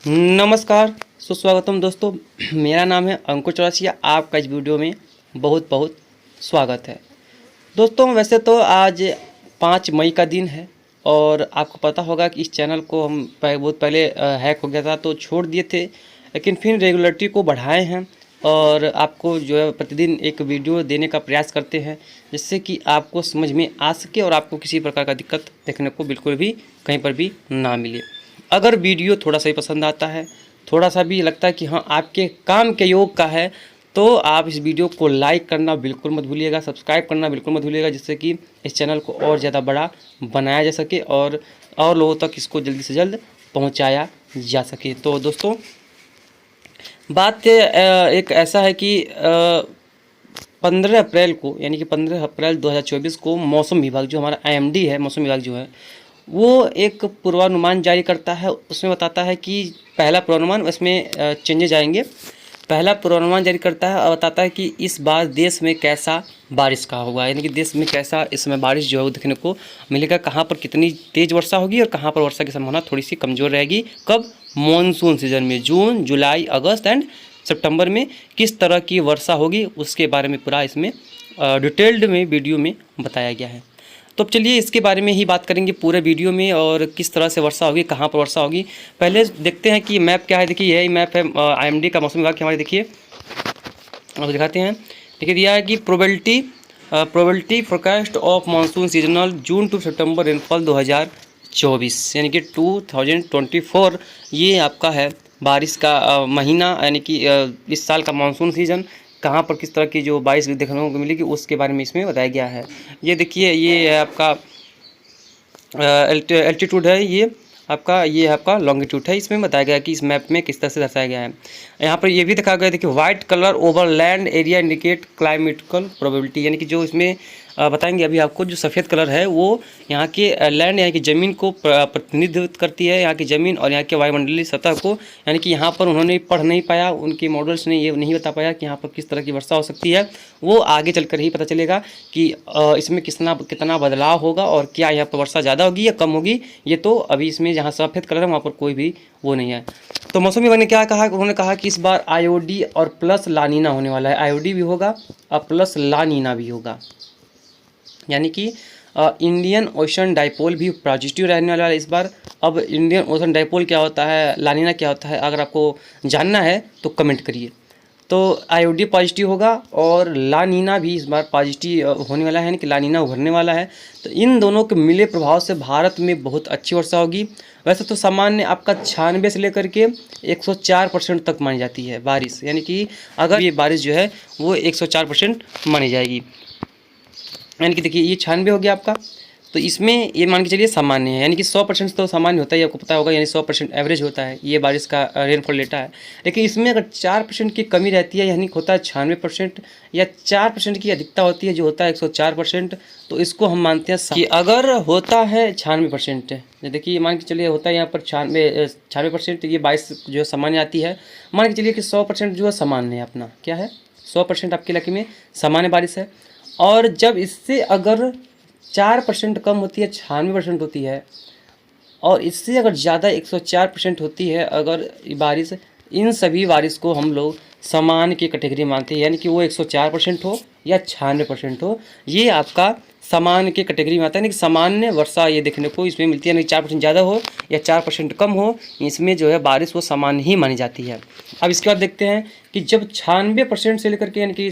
नमस्कार, सुस्वागतम दोस्तों। मेरा नाम है अंकुर चौरसिया। आपका इस वीडियो में बहुत बहुत स्वागत है। दोस्तों, वैसे तो आज 5 मई का दिन है और आपको पता होगा कि इस चैनल को हम बहुत पहले हैक हो गया था तो छोड़ दिए थे, लेकिन फिर रेगुलरिटी को बढ़ाए हैं और आपको जो है प्रतिदिन एक वीडियो देने का प्रयास करते हैं, जिससे कि आपको समझ में आ सके और आपको किसी प्रकार का दिक्कत देखने को बिल्कुल भी कहीं पर भी ना मिले। अगर वीडियो थोड़ा सा ही पसंद आता है, थोड़ा सा भी लगता है कि हाँ आपके काम के योग का है, तो आप इस वीडियो को लाइक करना बिल्कुल मत भूलिएगा, सब्सक्राइब करना बिल्कुल मत भूलिएगा, जिससे कि इस चैनल को और ज़्यादा बड़ा बनाया जा सके और लोगों तक इसको जल्दी से जल्द पहुंचाया जा सके। तो दोस्तों, बात एक ऐसा है कि 15 अप्रैल को, यानी कि 15 अप्रैल 2024 को मौसम विभाग, जो हमारा IMD है, मौसम विभाग जो है, वो एक पूर्वानुमान जारी करता है। उसमें बताता है कि पहला पूर्वानुमान, उसमें चेंजेज आएंगे। पहला पूर्वानुमान जारी करता है और बताता है कि इस बार देश में कैसा बारिश का होगा, यानी कि देश में कैसा इस समय बारिश जो है वो देखने को मिलेगा, कहाँ पर कितनी तेज़ वर्षा होगी और कहाँ पर वर्षा की संभावना थोड़ी सी कमज़ोर रहेगी। कब? मॉनसून सीजन में, जून, जुलाई, अगस्त एंड सितंबर में किस तरह की वर्षा होगी, उसके बारे में पूरा इसमें डिटेल्ड में वीडियो में बताया गया है। तो अब चलिए इसके बारे में ही बात करेंगे पूरे वीडियो में, और किस तरह से वर्षा होगी, कहाँ पर वर्षा होगी। पहले देखते हैं कि मैप क्या है। देखिए, यही मैप है IMD का, मौसम विभाग के हमारे। देखिए, आपको दिखाते हैं। देखिए, दिया है कि probability forecast of monsoon seasonal June to सितंबर रेनफॉल 2024, यानी कि 2024 ये आपका है बारिश का महीना, यानी कि इस साल का मानसून सीजन कहाँ पर किस तरह की जो बारिश देखने को मिलेगी उसके बारे में इसमें बताया गया है। ये देखिए, ये है आपका एल्टीट्यूड है, ये आपका लॉन्गिट्यूड है। इसमें बताया गया है कि इस मैप में किस तरह से दर्शाया गया है। यहाँ पर ये भी दिखाया गया है, देखिए, white colour over land area indicate climatical probability, यानी कि जो इसमें बताएंगे अभी आपको, जो सफ़ेद कलर है वो यहाँ के लैंड, यहाँ की ज़मीन को प्रतिनिधित्व करती है, यहाँ की ज़मीन और यहाँ के वायुमंडलीय सतह को। यानी कि यहाँ पर उन्होंने पढ़ नहीं पाया, उनके मॉडल्स ने ये नहीं बता पाया कि यहाँ पर किस तरह की वर्षा हो सकती है। वो आगे चलकर ही पता चलेगा कि इसमें कितना बदलाव होगा और क्या यहाँ पर वर्षा ज़्यादा होगी या कम होगी। ये तो अभी इसमें जहाँ सफ़ेद कलर है वहाँ पर कोई भी वो नहीं है। तो मौसम विभाग ने क्या कहा, उन्होंने कहा कि इस बार IOD और प्लस लानीना होने वाला है। IOD भी होगा और प्लस लानीना भी होगा, यानी कि इंडियन ओशन डाइपोल भी पॉजिटिव रहने वाला है इस बार। अब इंडियन ओशन डाइपोल क्या होता है, लानीना क्या होता है, अगर आपको जानना है तो कमेंट करिए। तो IOD पॉजिटिव होगा और लानीना भी इस बार पॉजिटिव होने वाला है, यानी कि लानीना उभरने वाला है। तो इन दोनों के मिले प्रभाव से भारत में बहुत अच्छी वर्षा होगी। वैसे तो सामान्य आपका 96 से लेकर के 104% तक मानी जाती है बारिश, यानी कि अगर ये बारिश जो है वो 104% मानी जाएगी। यानी कि देखिए, ये 96 हो गया आपका, तो इसमें ये मान के चलिए सामान्य है, यानी कि 100% तो सामान्य होता है, आपको पता होगा, यानी 100% एवरेज होता है ये बारिश का रेनफॉल डेटा है। लेकिन इसमें अगर 4% की कमी रहती है, यानी होता है 96%, या 4% की अधिकता होती है जो होता है 104%, तो इसको हम मानते हैं कि अगर होता है 96%, देखिए मान के चलिए होता है यहाँ पर 96%, ये बारिश जो है सामान्य आती है। मान के चलिए कि 100% जो है सामान्य है, अपना क्या है, 100% आपके इलाके में सामान्य बारिश है। और जब इससे अगर 4% कम होती है, 96% होती है, और इससे अगर ज़्यादा 104% होती है अगर बारिश, इन सभी बारिश को हम लोग सामान्य की कैटेगरी मानते हैं, यानी कि वो 104% हो या 96% हो, ये आपका सामान्य की कैटेगरी में आता है। यानी कि सामान्य वर्षा ये देखने को इसमें मिलती है, यानी 4% ज़्यादा हो या 4% कम हो, इसमें जो है बारिश वो सामान्य ही मानी जाती है। अब इसके बाद देखते हैं कि जब 96% से लेकर के, यानी कि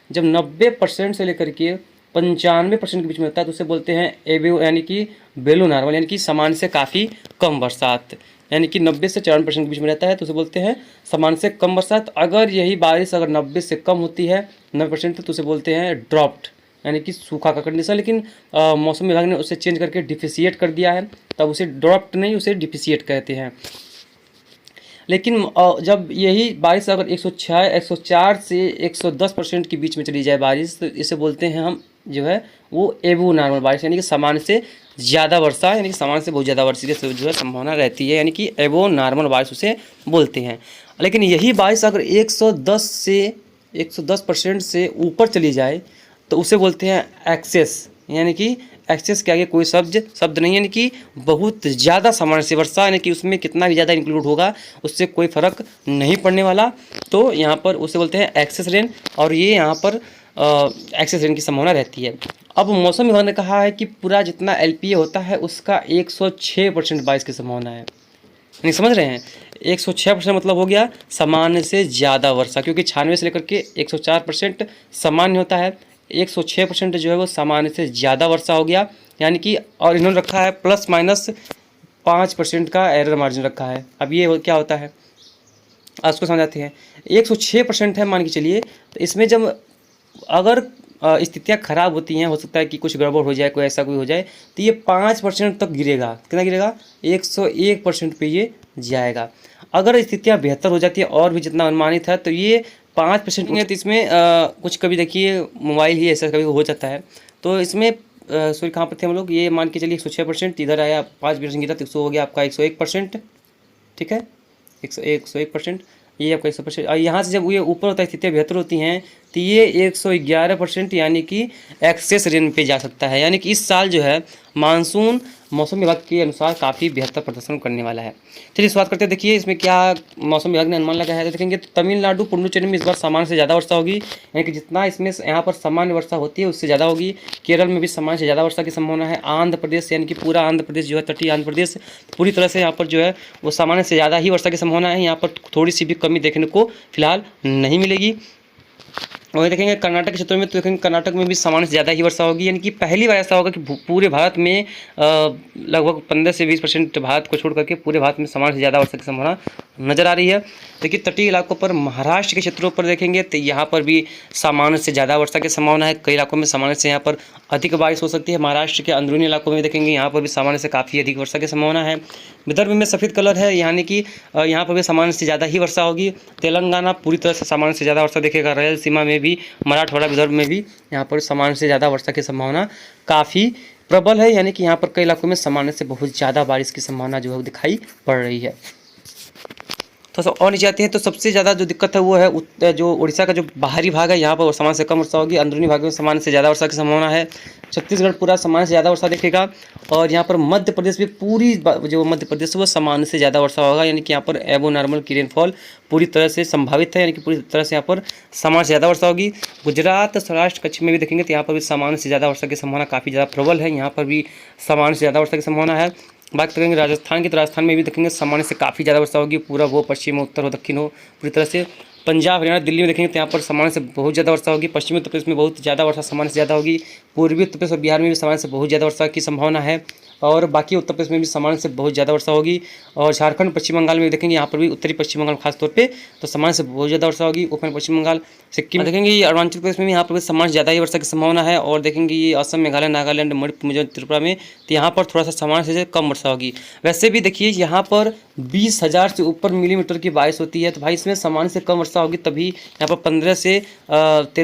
जब 90% से लेकर के 95% के बीच में होता है तो उसे बोलते हैं एबो, यानी कि बेलो नॉर्मल, यानी कि सामान्य से काफ़ी कम बरसात। यानी कि 90 से 94% के बीच में रहता है तो उसे बोलते हैं सामान्य से कम बरसात। अगर यही बारिश अगर 90 से कम होती है, 90% तो उसे बोलते हैं ड्रॉप्ड, यानी कि सूखा का कंडीशन। लेकिन मौसम विभाग ने उसे चेंज करके डिफिशिएट कर दिया है, तब उसे ड्रॉप्ड नहीं, उसे डिफिशिएट कहते हैं। लेकिन जब यही बारिश अगर 104 से 110% के बीच में चली जाए बारिश, तो इसे बोलते हैं हम जो है वो एबो नॉर्मल बारिश, यानी कि सामान्य से ज़्यादा वर्षा, यानी कि सामान्य से बहुत ज़्यादा वर्षा की जो है संभावना रहती है, यानी कि एबो नॉर्मल बारिश उसे बोलते हैं। लेकिन यही बारिश अगर 110% से ऊपर चली जाए तो उसे बोलते हैं एक्सेस, यानी कि एक्सेस के आगे कोई शब्द नहीं है, यानी कि बहुत ज़्यादा सामान्य से वर्षा, यानी कि उसमें कितना भी ज़्यादा इंक्लूड होगा उससे कोई फ़र्क नहीं पड़ने वाला। तो यहाँ पर उसे बोलते हैं एक्सेस रेन, और ये यहाँ पर एक्सेस रेन की संभावना रहती है। अब मौसम विभाग ने कहा है कि पूरा जितना LPA होता है उसका 106% बारिश की संभावना है। नहीं समझ रहे हैं, 106% मतलब हो गया सामान्य से ज़्यादा वर्षा, क्योंकि 96 से लेकर के 104% सामान्य होता है, 106% जो है वो सामान्य से ज़्यादा वर्षा हो गया, यानी कि। और इन्होंने रखा है +-5% का एरर मार्जिन रखा है। अब ये क्या होता है आज उसको समझाते हैं। 106% है मान के चलिए, तो इसमें जब अगर स्थितियाँ खराब होती हैं, हो सकता है कि कुछ गड़बड़ हो जाए, कोई ऐसा कोई हो जाए, तो ये 5% तक गिरेगा। कितना गिरेगा? 101% पे ये जाएगा। अगर स्थितियाँ बेहतर हो जाती है और भी जितना अनुमानित है, तो ये 5% है। तो इसमें कुछ कभी देखिए मोबाइल ही ऐसा कभी हो जाता है, तो इसमें सॉरी कहाँ पर थे हम लोग, ये मान के चलिए 106%, इधर आया 5% गिरा तो 100 हो गया आपका 101%, ठीक है, 101%, ये आपका 100%। और यहाँ से जब ये ऊपर होता है, स्थितियाँ बेहतर होती हैं, तो ये 111%, यानी कि एक्सेस रेन पे जा सकता है। यानी कि इस साल जो है मानसून मौसम विभाग के अनुसार काफ़ी बेहतर प्रदर्शन करने वाला है। चलिए शुरुआत करते हैं। देखिए इसमें क्या मौसम विभाग ने अनुमान लगाया है, तो देखेंगे तो तमिलनाडु पुडुचेरी में इस बार सामान्य से ज़्यादा वर्षा होगी, यानी कि जितना इसमें यहाँ पर सामान्य वर्षा होती है उससे ज़्यादा होगी। केरल में भी सामान्य से ज़्यादा वर्षा की संभावना है। आंध्र प्रदेश, यानी कि पूरा आंध्र प्रदेश जो है, तटीय आंध्र प्रदेश, पूरी तरह से यहाँ पर जो है वो सामान्य से ज़्यादा ही वर्षा की संभावना है। यहाँ पर थोड़ी सी भी कमी देखने को फिलहाल नहीं मिलेगी। और देखेंगे कर्नाटक के क्षेत्रों में, तो देखेंगे कर्नाटक में भी सामान्य से ज़्यादा ही वर्षा होगी, यानी कि पहली बार ऐसा होगा कि पूरे भारत में लगभग 15 से 20% भारत को छोड़ करके पूरे भारत में सामान्य से ज़्यादा वर्षा की संभावना नज़र आ रही है। देखिए तटीय इलाकों पर, महाराष्ट्र के क्षेत्रों पर देखेंगे तो यहाँ पर भी सामान्य से ज़्यादा वर्षा की संभावना है। कई इलाकों में सामान्य से यहाँ पर अधिक बारिश हो सकती है। महाराष्ट्र के अंदरूनी इलाकों में देखेंगे यहाँ पर भी सामान्य से काफ़ी अधिक वर्षा की संभावना है। विदर्भ में सफ़ेद कलर है, यानी कि यहाँ पर भी सामान्य से ज़्यादा ही वर्षा होगी। तेलंगाना पूरी तरह से सामान्य से ज़्यादा वर्षा देखेगा। रायलसीमा में भी, मराठवाड़ा विदर्भ में भी यहाँ पर सामान्य से ज़्यादा वर्षा की संभावना काफ़ी प्रबल है, यानी कि यहाँ पर कई इलाकों में सामान्य से बहुत ज़्यादा बारिश की संभावना जो है दिखाई पड़ रही है। तो और नीचे आते हैं, तो सबसे ज़्यादा जो दिक्कत है वो है जो उड़ीसा का जो बाहरी भाग है, यहाँ पर सामान्य से कम वर्षा होगी। अंदरूनी भाग में सामान्य से ज़्यादा वर्षा की संभावना है। छत्तीसगढ़ पूरा सामान्य से ज़्यादा वर्षा देखेगा। और यहाँ पर मध्य प्रदेश भी पूरी जो मध्य प्रदेश है वो सामान्य से ज़्यादा वर्षा होगा, यानी कि यहाँ पर एबो नॉर्मल की रेनफॉल पूरी तरह से संभावित है, यानी कि पूरी तरह से यहाँ पर सामान्य से ज़्यादा वर्षा होगी। गुजरात, सौराष्ट्र, कच्छ में भी देखेंगे तो यहाँ पर भी सामान्य से ज़्यादा वर्षा की संभावना काफ़ी ज़्यादा प्रबल है। यहाँ पर भी सामान्य से ज़्यादा वर्षा की संभावना है। बात करेंगे राजस्थान की, तो राजस्थान में भी देखेंगे सामान्य से काफ़ी ज़्यादा वर्षा होगी। पूरा वो पश्चिम हो, उत्तर हो, दक्षिण हो, पूरी तरह से। पंजाब, हरियाणा, दिल्ली में देखेंगे तो यहाँ पर सामान्य से बहुत ज़्यादा वर्षा होगी। पश्चिमी उत्तर प्रदेश में बहुत ज़्यादा वर्षा सामान्य से ज़्यादा होगी। पूर्वी उत्तर प्रदेश और बिहार में भी सामान्य से बहुत ज़्यादा वर्षा की संभावना है। और बाकी उत्तर प्रदेश में भी सामान्य से बहुत ज़्यादा वर्षा होगी। और झारखंड, पश्चिम बंगाल में देखेंगे यहाँ पर भी, उत्तरी पश्चिम बंगाल खासतौर पे, तो सामान्य से बहुत ज़्यादा वर्षा होगी। ऊपर पश्चिम बंगाल, सिक्किम देखेंगे, अरुणाचल प्रदेश में भी यहाँ पर भी सामान्य से ज़्यादा ही वर्षा की संभावना है। और देखेंगे ये असम, मेघालय, नागालैंड, मणिपुर, मिजोरम, त्रिपुरा में, तो यहाँ पर थोड़ा सा सामान्य से कम वर्षा होगी। वैसे भी देखिए यहाँ पर 20,000 से ऊपर मिलीमीटर की बारिश होती है, तो भाई इसमें सामान्य से कम वर्षा होगी, तभी यहाँ पर 13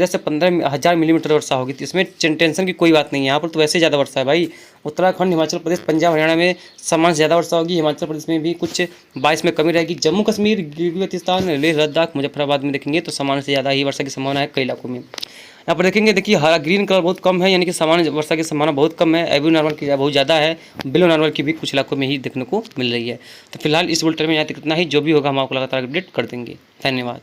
से 15,000 मिलीमीटर वर्षा होगी। तो इसमें टेंशन की कोई बात नहीं है। यहाँ पर तो वैसे ज़्यादा वर्षा है भाई। उत्तराखंड, हिमाचल प्रदेश, पंजाब, हरियाणा में सामान्य से ज़्यादा वर्षा होगी। हिमाचल प्रदेश में भी कुछ बारिश में कमी रहेगी। जम्मू कश्मीर, गिलगित-बाल्टिस्तान, लेह लद्दाख, मुजफ्फराबाद में देखेंगे तो सामान्य से ज़्यादा ही वर्षा की संभावना है कई इलाकों में। यहाँ पर देखेंगे, देखिए हरा ग्रीन कलर बहुत कम है, यानी कि सामान्य वर्षा की संभावना बहुत कम है। एबो नॉर्मल की बहुत ज़्यादा है। बिलो नॉर्मल की भी कुछ इलाकों में ही देखने को मिल रही है। तो फिलहाल इस बुलेटिन में यहाँ तक इतना ही। जो भी होगा हम आपको लगातार अपडेट कर देंगे। धन्यवाद।